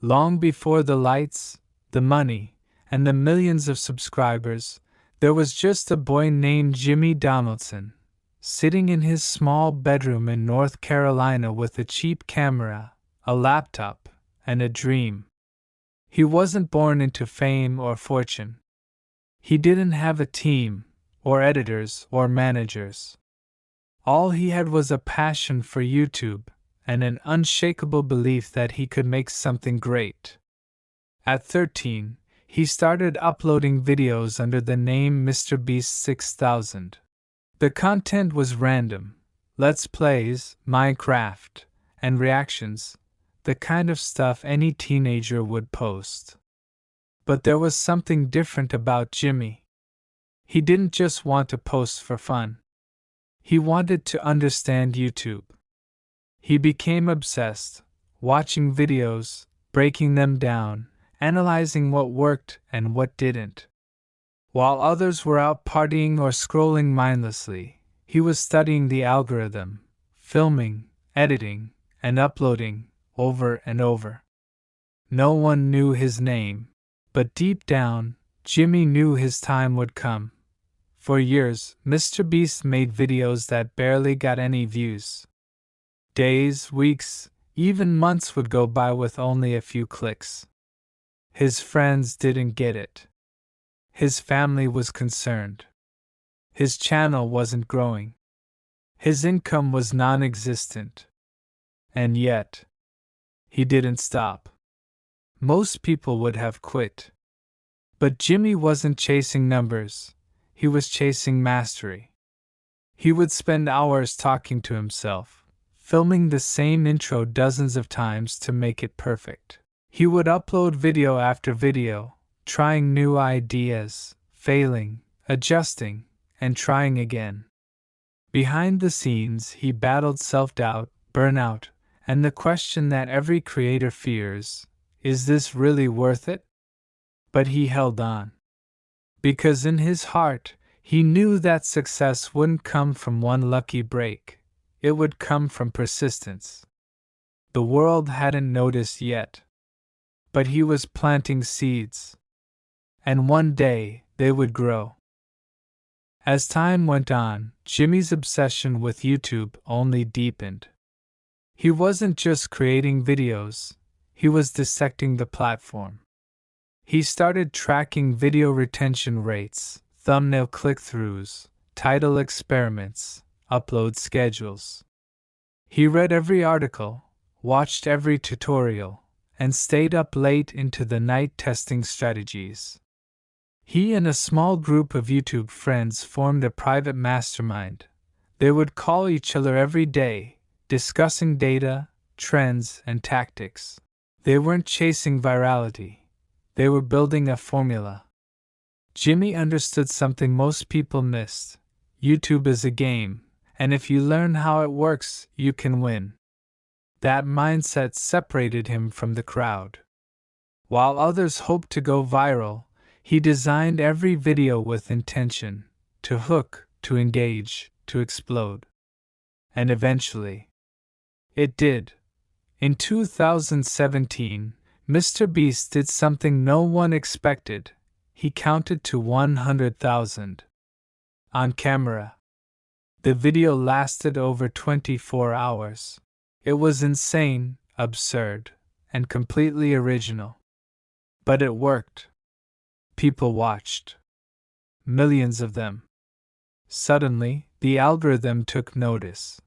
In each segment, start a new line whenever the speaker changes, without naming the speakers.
Long before the lights, the money, and the millions of subscribers, there was just a boy named Jimmy Donaldson, sitting in his small bedroom in North Carolina with a cheap camera, a laptop, and a dream. He wasn't born into fame or fortune. He didn't have a team, or editors, or managers. All he had was a passion for YouTube and an unshakable belief that he could make something great. At 13, he started uploading videos under the name MrBeast 6000. The content was random: Let's Plays, Minecraft, and reactions, the kind of stuff any teenager would post. But there was something different about Jimmy. He didn't just want to post for fun. He wanted to understand YouTube. He became obsessed, watching videos, breaking them down, analyzing what worked and what didn't. While others were out partying or scrolling mindlessly, he was studying the algorithm, filming, editing, and uploading over and over. No one knew his name, but deep down, Jimmy knew his time would come. For years, MrBeast made videos that barely got any views. Days, weeks, even months would go by with only a few clicks. His friends didn't get it. His family was concerned. His channel wasn't growing. His income was non-existent. And yet, he didn't stop. Most people would have quit. But Jimmy wasn't chasing numbers. He was chasing mastery. He would spend hours talking to himself, filming the same intro dozens of times to make it perfect. He would upload video after video, trying new ideas, failing, adjusting, and trying again. Behind the scenes, he battled self-doubt, burnout, and the question that every creator fears: is this really worth it? But he held on. Because in his heart, he knew that success wouldn't come from one lucky break. It would come from persistence. The world hadn't noticed yet. But he was planting seeds. And one day, they would grow. As time went on, Jimmy's obsession with YouTube only deepened. He wasn't just creating videos, he was dissecting the platform. He started tracking video retention rates, thumbnail click-throughs, title experiments, upload schedules. He read every article, watched every tutorial, and stayed up late into the night testing strategies. He and a small group of YouTube friends formed a private mastermind. They would call each other every day, discussing data, trends, and tactics. They weren't chasing virality. They were building a formula. Jimmy understood something most people missed. YouTube is a game, and if you learn how it works, you can win. That mindset separated him from the crowd. While others hoped to go viral, he designed every video with intention: to hook, to engage, to explode. And eventually, it did. In 2017, MrBeast did something no one expected. He counted to 100,000. On camera. The video lasted over 24 hours. It was insane, absurd, and completely original. But it worked. People watched. Millions of them. Suddenly, the algorithm took notice.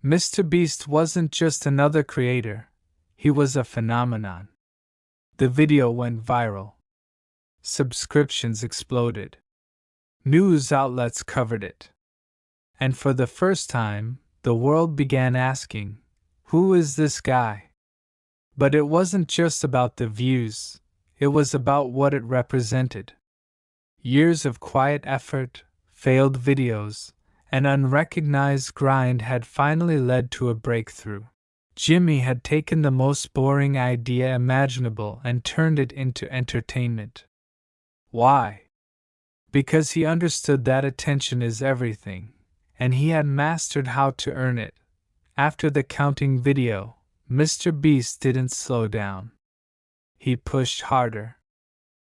MrBeast wasn't just another creator. He was a phenomenon. The video went viral. Subscriptions exploded. News outlets covered it. And for the first time, the world began asking, who is this guy? But it wasn't just about the views, it was about what it represented. Years of quiet effort, failed videos, and unrecognized grind had finally led to a breakthrough. Jimmy had taken the most boring idea imaginable and turned it into entertainment. Why? Because he understood that attention is everything, and he had mastered how to earn it. After the counting video, MrBeast didn't slow down. He pushed harder.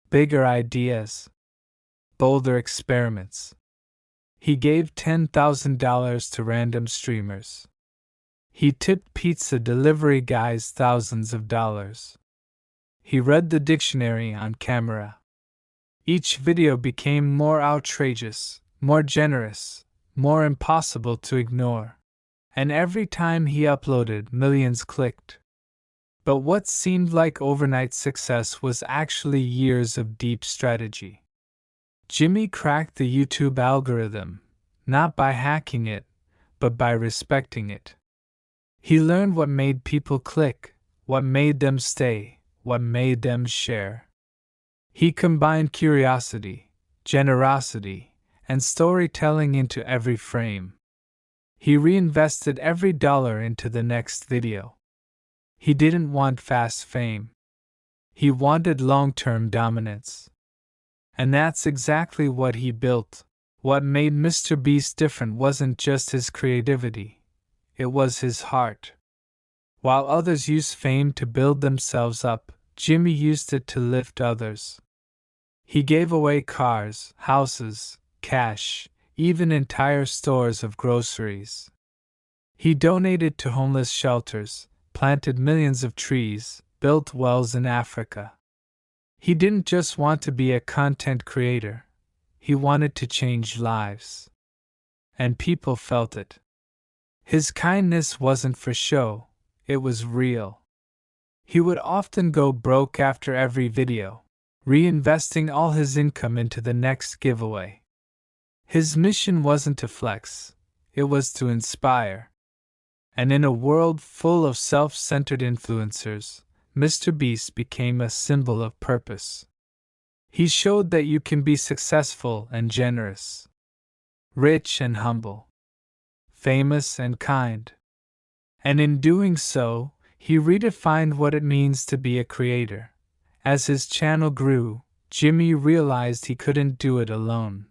Bigger ideas. Bolder experiments. He gave $10,000 to random streamers. He tipped pizza delivery guys thousands of dollars. He read the dictionary on camera. Each video became more outrageous, more generous, more impossible to ignore. And every time he uploaded, millions clicked. But what seemed like overnight success was actually years of deep strategy. Jimmy cracked the YouTube algorithm, not by hacking it, but by respecting it. He learned what made people click, what made them stay, what made them share. He combined curiosity, generosity, and storytelling into every frame. He reinvested every dollar into the next video. He didn't want fast fame. He wanted long-term dominance. And that's exactly what he built. What made MrBeast different wasn't just his creativity. It was his heart. While others use fame to build themselves up, Jimmy used it to lift others. He gave away cars, houses, cash, even entire stores of groceries. He donated to homeless shelters, planted millions of trees, built wells in Africa. He didn't just want to be a content creator. He wanted to change lives. And people felt it. His kindness wasn't for show, it was real. He would often go broke after every video, reinvesting all his income into the next giveaway. His mission wasn't to flex, it was to inspire. And in a world full of self-centered influencers, MrBeast became a symbol of purpose. He showed that you can be successful and generous, rich and humble, famous and kind. And in doing so, he redefined what it means to be a creator. As his channel grew, Jimmy realized he couldn't do it alone.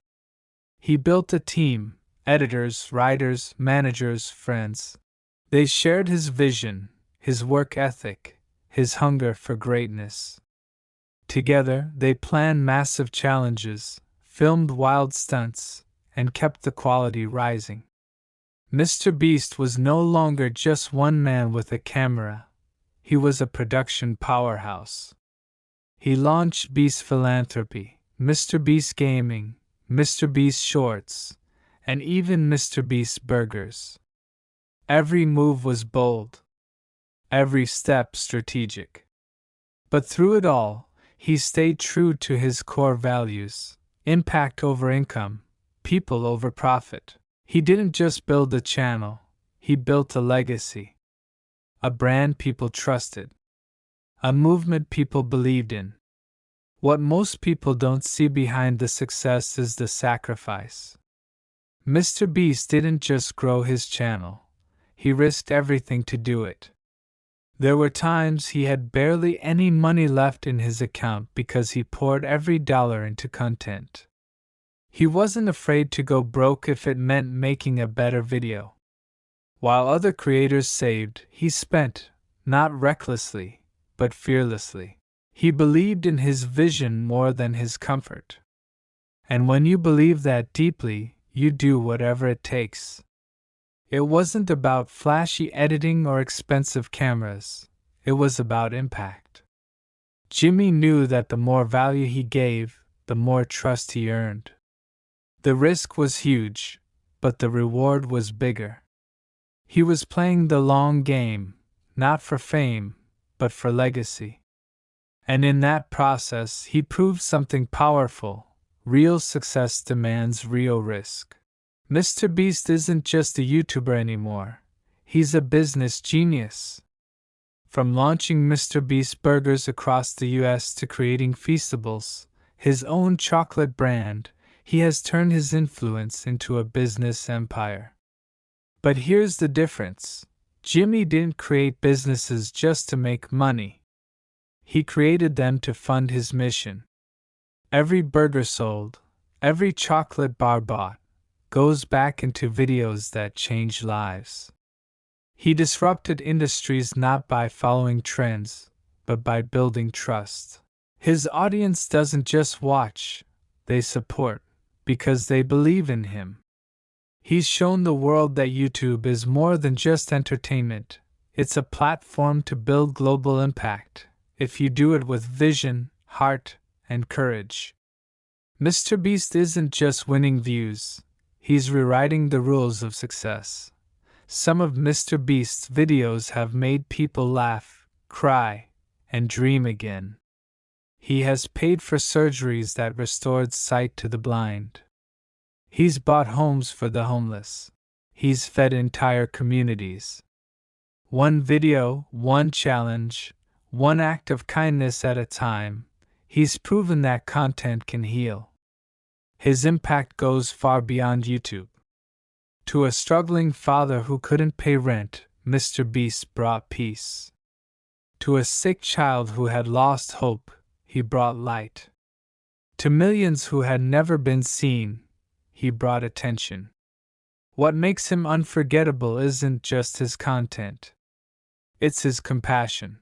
He built a team: editors, writers, managers, friends. They shared his vision, his work ethic, his hunger for greatness. Together, they planned massive challenges, filmed wild stunts, and kept the quality rising. MrBeast was no longer just one man with a camera. He was a production powerhouse. He launched Beast Philanthropy, MrBeast Gaming, MrBeast Shorts, and even MrBeast Burgers. Every move was bold, every step strategic. But through it all, he stayed true to his core values: impact over income, people over profit. He didn't just build a channel, he built a legacy. A brand people trusted. A movement people believed in. What most people don't see behind the success is the sacrifice. MrBeast didn't just grow his channel, he risked everything to do it. There were times he had barely any money left in his account because he poured every dollar into content. He wasn't afraid to go broke if it meant making a better video. While other creators saved, he spent, not recklessly, but fearlessly. He believed in his vision more than his comfort. And when you believe that deeply, you do whatever it takes. It wasn't about flashy editing or expensive cameras. It was about impact. Jimmy knew that the more value he gave, the more trust he earned. The risk was huge, but the reward was bigger. He was playing the long game, not for fame, but for legacy. And in that process, he proved something powerful: real success demands real risk. MrBeast isn't just a YouTuber anymore, he's a business genius. From launching MrBeast Burgers across the US to creating Feastables, his own chocolate brand, he has turned his influence into a business empire. But here's the difference: Jimmy didn't create businesses just to make money. He created them to fund his mission. Every burger sold, every chocolate bar bought, goes back into videos that change lives. He disrupted industries not by following trends, but by building trust. His audience doesn't just watch, they support, because they believe in him. He's shown the world that YouTube is more than just entertainment. It's a platform to build global impact, if you do it with vision, heart, and courage. MrBeast isn't just winning views, he's rewriting the rules of success. Some of MrBeast's videos have made people laugh, cry, and dream again. He has paid for surgeries that restored sight to the blind. He's bought homes for the homeless. He's fed entire communities. One video, one challenge, one act of kindness at a time, he's proven that content can heal. His impact goes far beyond YouTube. To a struggling father who couldn't pay rent, MrBeast brought peace. To a sick child who had lost hope, he brought light. To millions who had never been seen, he brought attention. What makes him unforgettable isn't just his content. It's his compassion.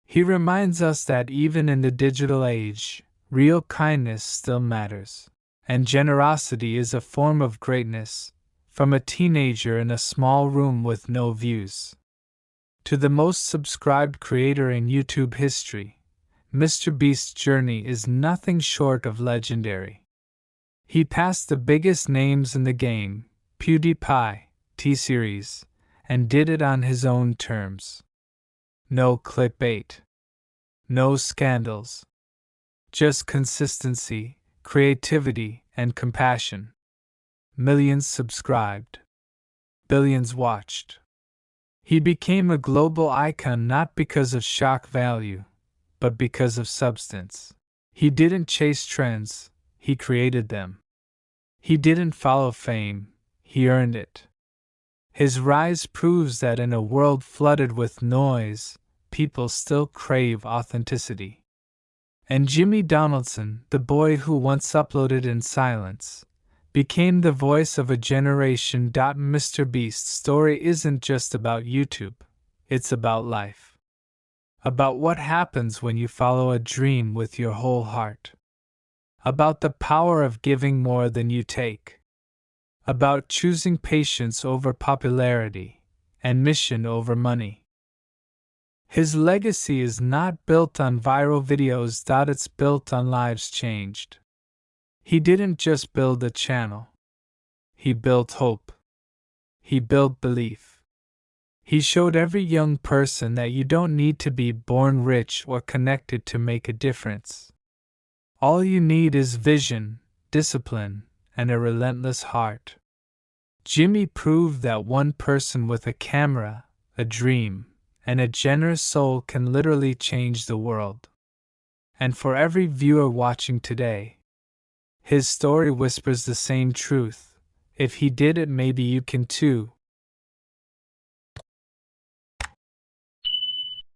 He reminds us that even in the digital age, real kindness still matters. And generosity is a form of greatness, from a teenager in a small room with no views to the most subscribed creator in YouTube history. MrBeast's journey is nothing short of legendary. He passed the biggest names in the game, PewDiePie, T-Series, and did it on his own terms. No clickbait. No scandals. Just consistency, creativity, and compassion. Millions subscribed. Billions watched. He became a global icon not because of shock value, but because of substance. He didn't chase trends, he created them. He didn't follow fame, he earned it. His rise proves that in a world flooded with noise, people still crave authenticity. And Jimmy Donaldson, the boy who once uploaded in silence, became the voice of a generation. MrBeast's story isn't just about YouTube, it's about life. About what happens when you follow a dream with your whole heart. About the power of giving more than you take. About choosing patience over popularity, and mission over money. His legacy is not built on viral videos. It's built on lives changed. He didn't just build a channel. He built hope. He built belief. He showed every young person that you don't need to be born rich or connected to make a difference. All you need is vision, discipline, and a relentless heart. Jimmy proved that one person with a camera, a dream, and a generous soul can literally change the world. And for every viewer watching today, his story whispers the same truth. If he did it, maybe you can too.